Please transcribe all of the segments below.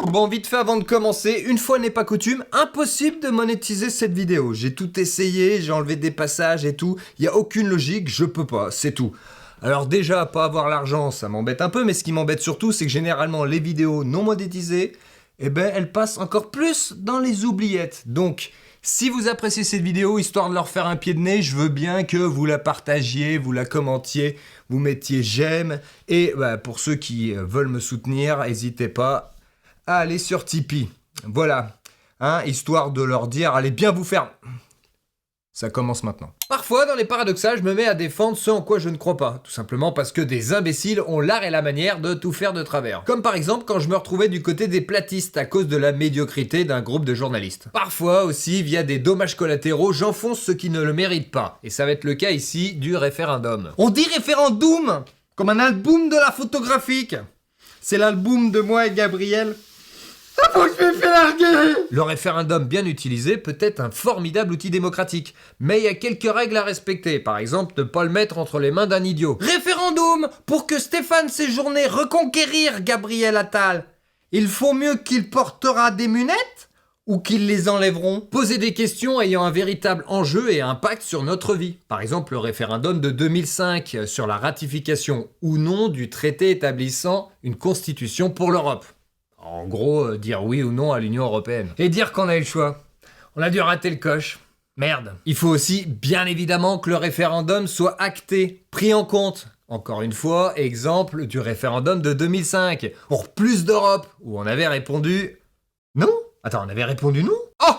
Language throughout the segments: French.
Bon, vite fait avant de commencer, une fois n'est pas coutume, impossible de monétiser cette vidéo. J'ai tout essayé, j'ai enlevé des passages et tout, il n'y a aucune logique, je peux pas, c'est tout. Alors déjà, pas avoir l'argent, ça m'embête un peu, mais ce qui m'embête surtout, c'est que généralement les vidéos non monétisées, eh ben elles passent encore plus dans les oubliettes. Donc, si vous appréciez cette vidéo, histoire de leur faire un pied de nez, je veux bien que vous la partagiez, vous la commentiez, vous mettiez j'aime. Et pour ceux qui veulent me soutenir, n'hésitez pas à aller sur Tipeee. Voilà, histoire de leur dire, allez bien vous faire... Ça commence maintenant. Parfois, dans les paradoxales, je me mets à défendre ce en quoi je ne crois pas. Tout simplement parce que des imbéciles ont l'art et la manière de tout faire de travers. Comme par exemple quand je me retrouvais du côté des platistes à cause de la médiocrité d'un groupe de journalistes. Parfois aussi, via des dommages collatéraux, j'enfonce ceux qui ne le méritent pas. Et ça va être le cas ici du référendum. On dit référendum comme un album de la photographique. C'est l'album de moi et Gabriel. Ça faut que je me fais larguer. Le référendum bien utilisé peut être un formidable outil démocratique, mais il y a quelques règles à respecter, par exemple ne pas le mettre entre les mains d'un idiot. Référendum pour que Stéphane séjourne reconquérir Gabriel Attal. Il faut mieux qu'il portera des munettes ou qu'ils les enlèveront. Poser des questions ayant un véritable enjeu et impact sur notre vie. Par exemple le référendum de 2005 sur la ratification ou non du traité établissant une constitution pour l'Europe. En gros, dire oui ou non à l'Union Européenne. Et dire qu'on a eu le choix. On a dû rater le coche. Merde. Il faut aussi, bien évidemment, que le référendum soit acté, pris en compte. Encore une fois, exemple du référendum de 2005, pour plus d'Europe, où on avait répondu... Non ? Attends, on avait répondu non ? Oh !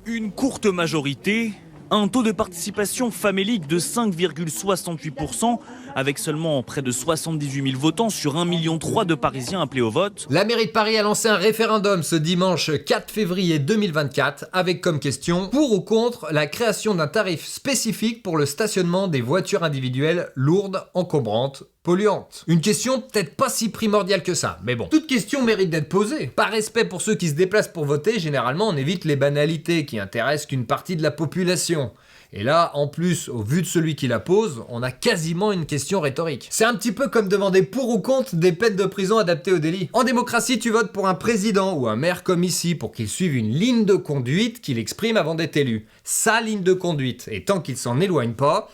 Une courte majorité... Un taux de participation famélique de 5,68%, avec seulement près de 78 000 votants sur 1,3 million de Parisiens appelés au vote. La mairie de Paris a lancé un référendum ce dimanche 4 février 2024, avec comme question pour ou contre la création d'un tarif spécifique pour le stationnement des voitures individuelles lourdes, encombrantes, polluantes. Une question peut-être pas si primordiale que ça, mais bon. Toute question mérite d'être posée. Par respect pour ceux qui se déplacent pour voter, généralement on évite les banalités qui intéressent qu'une partie de la population. Et là, en plus, au vu de celui qui la pose, on a quasiment une question rhétorique. C'est un petit peu comme demander pour ou contre des peines de prison adaptées au délit. En démocratie, tu votes pour un président ou un maire comme ici pour qu'il suive une ligne de conduite qu'il exprime avant d'être élu. Sa ligne de conduite. Et tant qu'il s'en éloigne pas,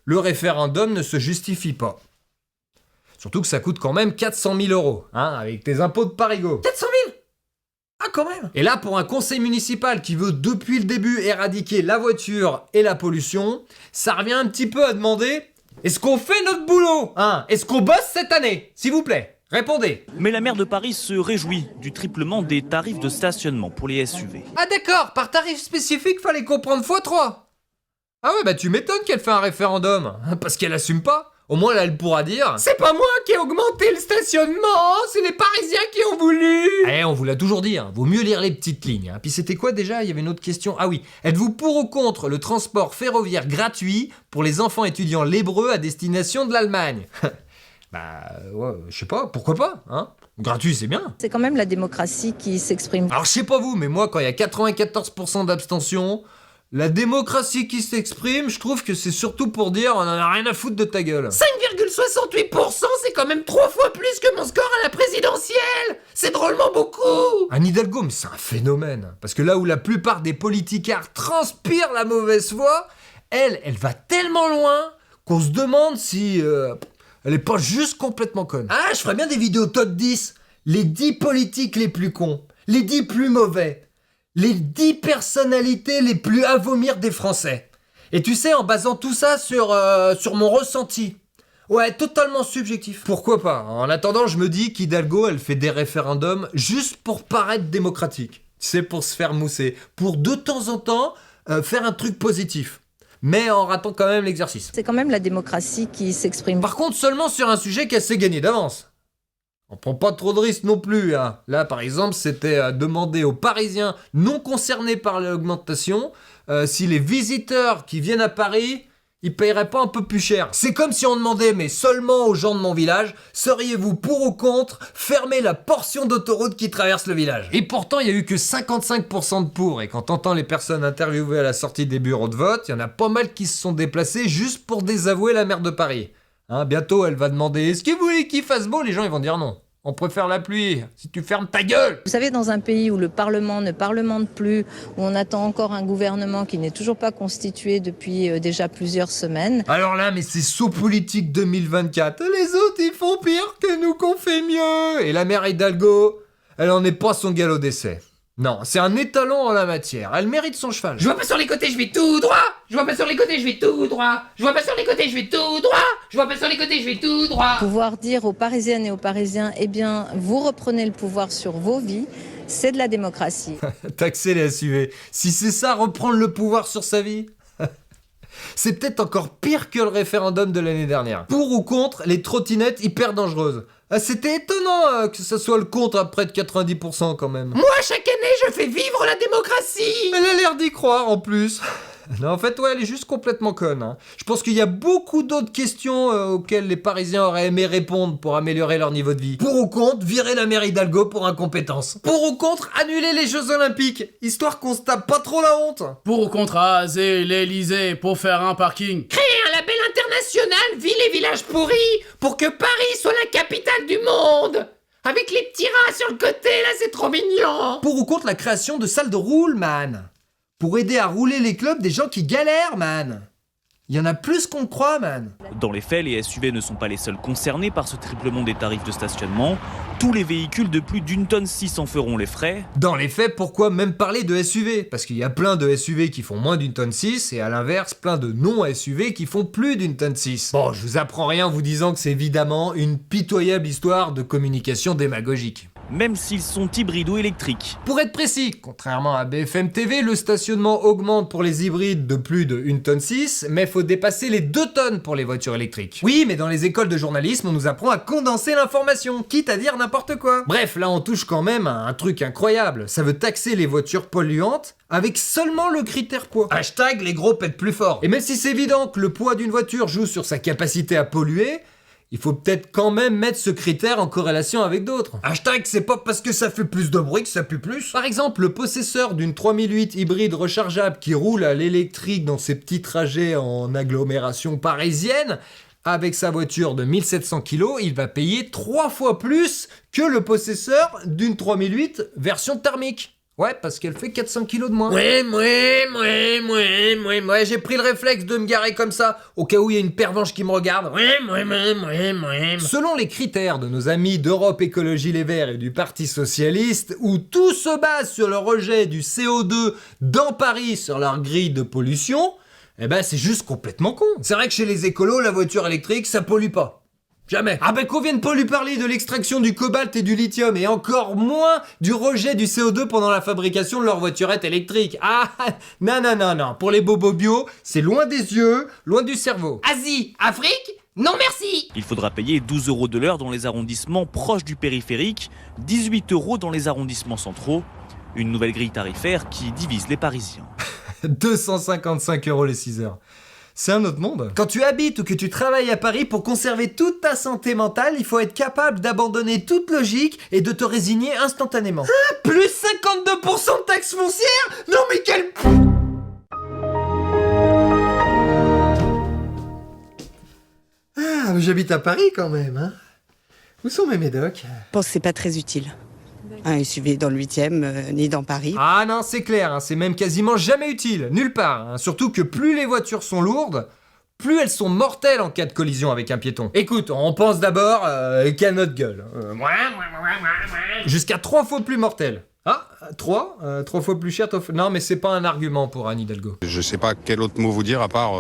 le référendum ne se justifie pas. Surtout que ça coûte quand même 400 000 €, avec tes impôts de parigo. 400 000 ? Ah, quand même. Et là, pour un conseil municipal qui veut depuis le début éradiquer la voiture et la pollution, ça revient un petit peu à demander « Est-ce qu'on fait notre boulot ? Est-ce qu'on bosse cette année ? S'il vous plaît, répondez !» Mais la maire de Paris se réjouit du triplement des tarifs de stationnement pour les SUV. Ah d'accord, par tarif spécifique, fallait comprendre x3. Ah ouais, tu m'étonnes qu'elle fait un référendum, parce qu'elle assume pas. Au moins là, elle pourra dire « C'est pas moi qui ai augmenté le stationnement, c'est les Parisiens qui ont voulu !» Eh, on vous l'a toujours dit, vaut mieux lire les petites lignes. Puis c'était quoi déjà ? Il y avait une autre question. Ah oui, êtes-vous pour ou contre le transport ferroviaire gratuit pour les enfants étudiants lébreux à destination de l'Allemagne ? Ouais, je sais pas, pourquoi pas, Gratuit, c'est bien. C'est quand même la démocratie qui s'exprime. Alors je sais pas vous, mais moi quand il y a 94% d'abstention... La démocratie qui s'exprime, je trouve que c'est surtout pour dire on en a rien à foutre de ta gueule. 5,68%, c'est quand même 3 fois plus que mon score à la présidentielle. C'est drôlement beaucoup. Anne Hidalgo, mais c'est un phénomène. Parce que là où la plupart des politicards transpirent la mauvaise foi, elle va tellement loin qu'on se demande si elle est pas juste complètement conne. Ah, je ferais bien des vidéos top 10. Les 10 politiques les plus cons. Les 10 plus mauvais. Les 10 personnalités les plus à vomir des Français. Et tu sais, en basant tout ça sur mon ressenti. Ouais, totalement subjectif. Pourquoi pas ? En attendant, je me dis qu'Hidalgo, elle fait des référendums juste pour paraître démocratique. Tu sais, pour se faire mousser. Pour de temps en temps, faire un truc positif. Mais en ratant quand même l'exercice. C'est quand même la démocratie qui s'exprime. Par contre, seulement sur un sujet qu'elle sait gagner d'avance. On prend pas trop de risques non plus. Là, par exemple, c'était demander aux Parisiens non concernés par l'augmentation si les visiteurs qui viennent à Paris, Ils paieraient pas un peu plus cher? C'est comme si on demandait, mais seulement aux gens de mon village, seriez-vous pour ou contre fermer la portion d'autoroute qui traverse le village? Et pourtant, il y a eu que 55% de pour, et quand t'entends les personnes interviewées à la sortie des bureaux de vote, il y en a pas mal qui se sont déplacés juste pour désavouer la maire de Paris. Hein, bientôt, elle va demander « Est-ce que vous voulez qu'il fasse beau ?» Les gens, ils vont dire non. On préfère la pluie, si tu fermes ta gueule! Vous savez, dans un pays où le Parlement ne parlemente plus, où on attend encore un gouvernement qui n'est toujours pas constitué depuis déjà plusieurs semaines. Alors là, mais c'est saut politique 2024. Les autres, ils font pire que nous qu'on fait mieux. Et la mère Hidalgo, elle en est pas son galop d'essai. Non, c'est un étalon en la matière. Elle mérite son cheval. Je vois pas sur les côtés, je vais tout droit. Je vois pas sur les côtés, je vais tout droit. Je vois pas sur les côtés, je vais tout droit. Je vois pas sur les côtés, je vais tout droit. Pouvoir dire aux Parisiennes et aux Parisiens, eh bien, vous reprenez le pouvoir sur vos vies, c'est de la démocratie. Taxer les SUV. Si c'est ça, reprendre le pouvoir sur sa vie, c'est peut-être encore pire que le référendum de l'année dernière. Pour ou contre les trottinettes hyper dangereuses? Ah, c'était étonnant que ça soit le contre à près de 90% quand même. Moi, chaque année, je fais vivre la démocratie. Elle a l'air d'y croire en plus. Non, en fait, ouais, elle est juste complètement conne. Hein. Je pense qu'il y a beaucoup d'autres questions auxquelles les Parisiens auraient aimé répondre pour améliorer leur niveau de vie. Pour ou contre, virer la mère Hidalgo pour incompétence. Pour ou contre, annuler les Jeux Olympiques, histoire qu'on se tape pas trop la honte. Pour ou contre raser l'Elysée pour faire un parking. Créer un label international Ville et Villages Pourris pour que Paris soit la capitale du monde. Avec les petits rats sur le côté, là, c'est trop mignon. Pour ou contre la création de salles de roule, man. Pour aider à rouler les clubs des gens qui galèrent, man. Il y en a plus qu'on croit, man. Dans les faits, les SUV ne sont pas les seuls concernés par ce triplement des tarifs de stationnement. Tous les véhicules de plus d'1,6 tonne en feront les frais. Dans les faits, pourquoi même parler de SUV? Parce qu'il y a plein de SUV qui font moins d'1,6 tonne et à l'inverse, plein de non-SUV qui font plus d'1,6 tonne. Bon, je vous apprends rien en vous disant que c'est évidemment une pitoyable histoire de communication démagogique. Même s'ils sont hybrides ou électriques. Pour être précis, contrairement à BFM TV, le stationnement augmente pour les hybrides de plus de 1,6 tonne, mais faut dépasser les 2 tonnes pour les voitures électriques. Oui, mais dans les écoles de journalisme, on nous apprend à condenser l'information, quitte à dire n'importe quoi. Bref, là on touche quand même à un truc incroyable. Ça veut taxer les voitures polluantes avec seulement le critère poids. Hashtag les gros pètent plus fort. Et même si c'est évident que le poids d'une voiture joue sur sa capacité à polluer, il faut peut-être quand même mettre ce critère en corrélation avec d'autres. Hashtag c'est pas parce que ça fait plus de bruit que ça pue plus. Par exemple, le possesseur d'une 3008 hybride rechargeable qui roule à l'électrique dans ses petits trajets en agglomération parisienne, avec sa voiture de 1700 kg, il va payer 3 fois plus que le possesseur d'une 3008 version thermique. Ouais, parce qu'elle fait 400 kilos de moins. Ouais, j'ai pris le réflexe de me garer comme ça, au cas où il y a une pervenche qui me regarde. Selon les critères de nos amis d'Europe Écologie Les Verts et du Parti Socialiste, où tout se base sur le rejet du CO2 dans Paris sur leur grille de pollution, eh ben c'est juste complètement con. C'est vrai que chez les écolos, la voiture électrique, ça pollue pas. Jamais. Ah ben qu'on vienne pas lui parler de l'extraction du cobalt et du lithium et encore moins du rejet du CO2 pendant la fabrication de leur voiturette électrique. Ah non. Pour les bobos bio, c'est loin des yeux, loin du cerveau. Asie, Afrique, non merci. Il faudra payer 12 € de l'heure dans les arrondissements proches du périphérique, 18 € dans les arrondissements centraux. Une nouvelle grille tarifaire qui divise les Parisiens. 255 € les 6 heures. C'est un autre monde. Quand tu habites ou que tu travailles à Paris, pour conserver toute ta santé mentale, il faut être capable d'abandonner toute logique et de te résigner instantanément. Ah, plus 52% de taxes foncières? Non mais quel... Ah, j'habite à Paris quand même, hein. Où sont mes médocs? Je pense que c'est pas très utile. Un SUV dans le 8e, ni dans Paris. Ah non, c'est clair, hein, c'est même quasiment jamais utile, nulle part. Hein. Surtout que plus les voitures sont lourdes, plus elles sont mortelles en cas de collision avec un piéton. Écoute, on pense d'abord qu'à notre gueule. Jusqu'à 3 fois plus mortelle. Ah, 3 fois plus cher. Non, mais c'est pas un argument pour Anne Hidalgo. Je sais pas quel autre mot vous dire à part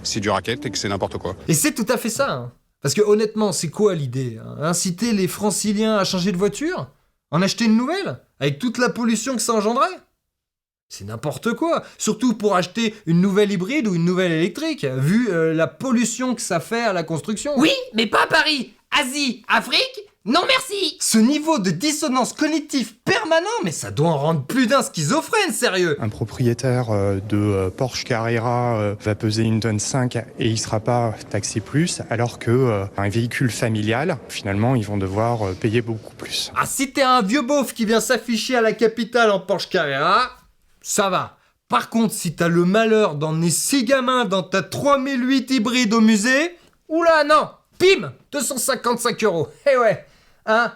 c'est du racket et que c'est n'importe quoi. Et c'est tout à fait ça. Hein. Parce que honnêtement, c'est quoi l'idée? Inciter les franciliens à changer de voiture? En acheter une nouvelle? Avec toute la pollution que ça engendrait? C'est n'importe quoi. Surtout pour acheter une nouvelle hybride ou une nouvelle électrique, vu la pollution que ça fait à la construction. Oui, mais pas à Paris. Asie, Afrique, Non merci. Ce niveau de dissonance cognitive permanent, mais ça doit en rendre plus d'un schizophrène, sérieux. Un propriétaire de Porsche Carrera va peser 1,5 tonne et il ne sera pas taxé plus, alors que un véhicule familial, finalement, ils vont devoir payer beaucoup plus. Ah, si t'es un vieux beauf qui vient s'afficher à la capitale en Porsche Carrera, ça va. Par contre, si t'as le malheur d'emmener 6 gamins dans ta 3008 hybride au musée, oula non, pim, 255 €. Eh ouais, hein.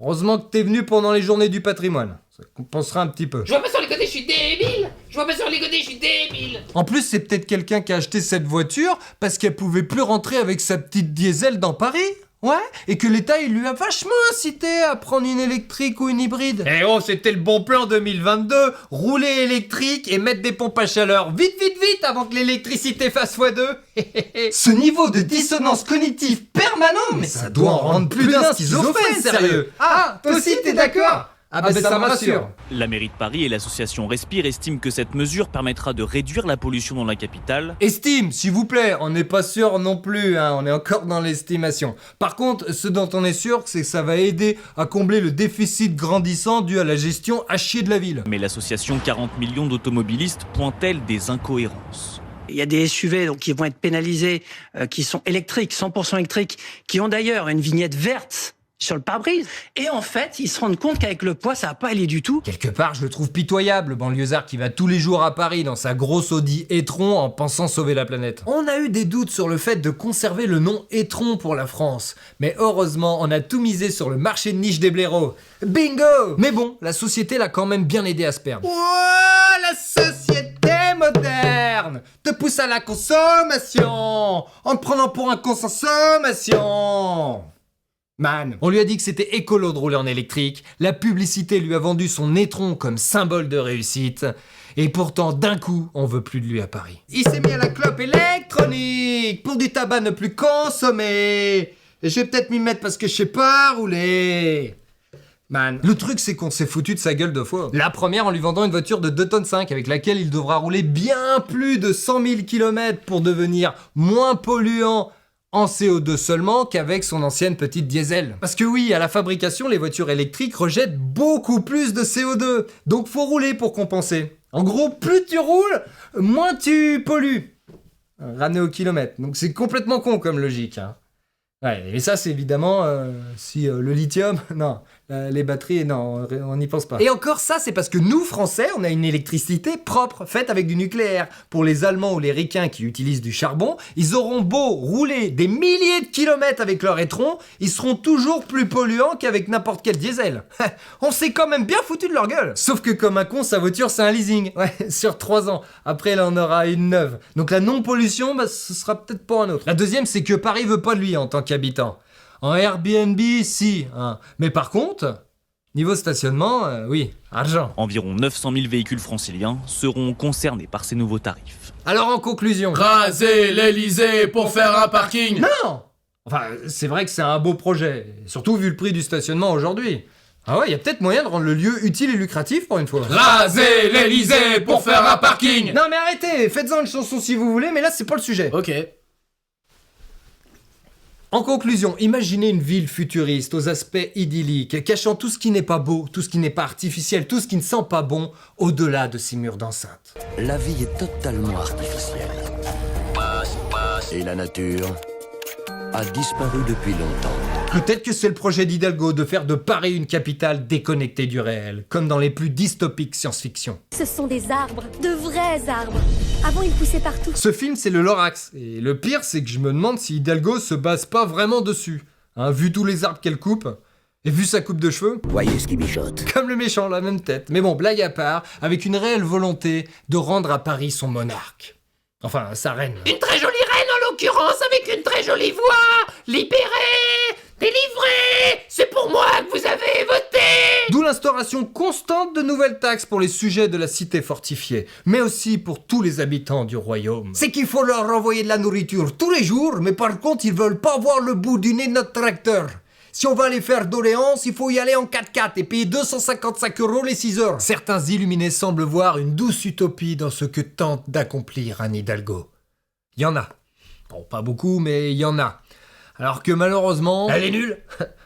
Heureusement que t'es venu pendant les journées du patrimoine. Ça compensera un petit peu. Je vois pas sur les côtés, je suis débile. Je vois pas sur les côtés, je suis débile. En plus, c'est peut-être quelqu'un qui a acheté cette voiture parce qu'elle pouvait plus rentrer avec sa petite diesel dans Paris. Ouais, et que l'État, il lui a vachement incité à prendre une électrique ou une hybride. Eh oh, c'était le bon plan 2022. Rouler électrique et mettre des pompes à chaleur. Vite, vite, vite, avant que l'électricité fasse x2. Ce niveau de dissonance cognitive permanent, mais ça doit en rendre plus d'un schizophrène, sérieux. Ah, toi aussi, t'es d'accord? Ah bah ça me rassure. La mairie de Paris et l'association Respire estiment que cette mesure permettra de réduire la pollution dans la capitale. Estime, s'il vous plaît, on n'est pas sûr non plus, hein, on est encore dans l'estimation. Par contre, ce dont on est sûr, c'est que ça va aider à combler le déficit grandissant dû à la gestion à chier de la ville. Mais l'association 40 millions d'automobilistes pointe-t-elle des incohérences? Il y a des SUV donc, qui vont être pénalisés, qui sont électriques, 100% électriques, qui ont d'ailleurs une vignette verte sur le pare-brise. Et en fait, ils se rendent compte qu'avec le poids, ça va pas aller du tout. Quelque part, je le trouve pitoyable, le banlieusard qui va tous les jours à Paris dans sa grosse Audi e-tron en pensant sauver la planète. On a eu des doutes sur le fait de conserver le nom e-tron pour la France. Mais heureusement, on a tout misé sur le marché de niche des blaireaux. Bingo! Mais bon, la société l'a quand même bien aidé à se perdre. Ouah, la société moderne te pousse à la consommation en te prenant pour un consommation. Man, on lui a dit que c'était écolo de rouler en électrique, la publicité lui a vendu son e-tron comme symbole de réussite, et pourtant d'un coup, on veut plus de lui à Paris. Il s'est mis à la clope électronique pour du tabac ne plus consommer, et je vais peut-être m'y mettre parce que je sais pas rouler. Man, le truc c'est qu'on s'est foutu de sa gueule 2 fois. La première en lui vendant une voiture de 2,5 tonnes avec laquelle il devra rouler bien plus de 100 000 km pour devenir moins polluant en CO2 seulement qu'avec son ancienne petite diesel. Parce que oui, à la fabrication, les voitures électriques rejettent beaucoup plus de CO2. Donc faut rouler pour compenser. En gros, plus tu roules, moins tu pollues. Ramené au kilomètre. Donc c'est complètement con comme logique. Hein. Ouais, et ça c'est évidemment si le lithium, non, les batteries, non, on n'y pense pas. Et encore ça c'est parce que nous Français, on a une électricité propre, faite avec du nucléaire. Pour les Allemands ou les Ricains qui utilisent du charbon, ils auront beau rouler des milliers de kilomètres avec leur e-tron, ils seront toujours plus polluants qu'avec n'importe quel diesel. On s'est quand même bien foutu de leur gueule. Sauf que comme un con, sa voiture c'est un leasing, ouais, sur 3 ans. Après elle en aura une neuve. Donc la non-pollution, bah, ce sera peut-être pas un autre. La deuxième c'est que Paris veut pas de lui en tant qu'habitant. En Airbnb, si, hein. Mais par contre, niveau stationnement, oui, argent. Environ 900 000 véhicules franciliens seront concernés par ces nouveaux tarifs. Alors en conclusion... Raser l'Elysée pour faire un parking. Non! Enfin, c'est vrai que c'est un beau projet, surtout vu le prix du stationnement aujourd'hui. Ah ouais, il y a peut-être moyen de rendre le lieu utile et lucratif pour une fois. Raser l'Elysée pour faire un parking. Non mais arrêtez, faites-en une chanson si vous voulez, mais là c'est pas le sujet. Ok. En conclusion, imaginez une ville futuriste aux aspects idylliques, cachant tout ce qui n'est pas beau, tout ce qui n'est pas artificiel, tout ce qui ne sent pas bon, au-delà de ces murs d'enceinte. La vie est totalement artificielle. Et la nature a disparu depuis longtemps. Peut-être que c'est le projet d'Hidalgo de faire de Paris une capitale déconnectée du réel, comme dans les plus dystopiques science-fiction. Ce sont des arbres, de vrais arbres. Avant, ils poussaient partout. Ce film, c'est le Lorax. Et le pire, c'est que je me demande si Hidalgo se base pas vraiment dessus. Hein, vu tous les arbres qu'elle coupe, et vu sa coupe de cheveux. Voyez ce qui mijote. Comme le méchant, la même tête. Mais bon, blague à part, avec une réelle volonté de rendre à Paris son monarque. Enfin, sa reine. Une très jolie reine en l'occurrence, avec une très jolie voix. Libérée, délivrée, c'est pour moi que vous avez voté. D'où l'instauration constante de nouvelles taxes pour les sujets de la cité fortifiée, mais aussi pour tous les habitants du royaume. C'est qu'il faut leur envoyer de la nourriture tous les jours, mais par contre, ils veulent pas voir le bout du nez de notre tracteur. Si on va aller faire doléances, il faut y aller en 4x4 et payer 255 € les 6 heures. Certains illuminés semblent voir une douce utopie dans ce que tente d'accomplir Anne Hidalgo. Il y en a. Bon, pas beaucoup, mais il y en a. Alors que malheureusement, elle est nulle,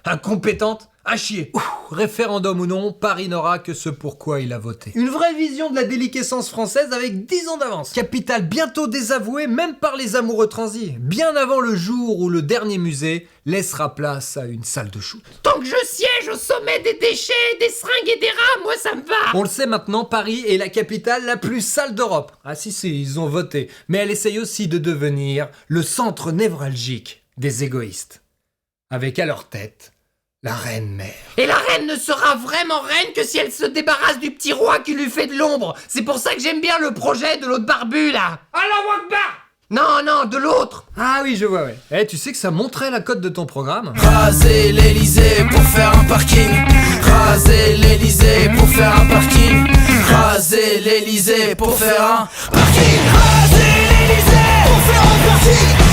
incompétente, à chier. Référendum ou non, Paris n'aura que ce pourquoi il a voté. Une vraie vision de la déliquescence française avec 10 ans d'avance. Capitale bientôt désavouée, même par les amoureux transis. Bien avant le jour où le dernier musée laissera place à une salle de shoot. Tant que je siège au sommet des déchets, des seringues et des rats, moi ça me va. On le sait maintenant, Paris est la capitale la plus sale d'Europe. Ah si, ils ont voté. Mais elle essaye aussi de devenir le centre névralgique des égoïstes. Avec à leur tête la reine mère. Et la reine ne sera vraiment reine que si elle se débarrasse du petit roi qui lui fait de l'ombre. C'est pour ça que j'aime bien le projet de l'autre barbu là. Allah Akbar. Non, de l'autre. Ah oui, je vois, ouais. Eh, tu sais que ça montrait la cote de ton programme. Raser l'Elysée pour faire un parking. Raser l'Elysée pour faire un parking. Raser l'Elysée pour faire un parking. Raser l'Elysée pour faire un parking.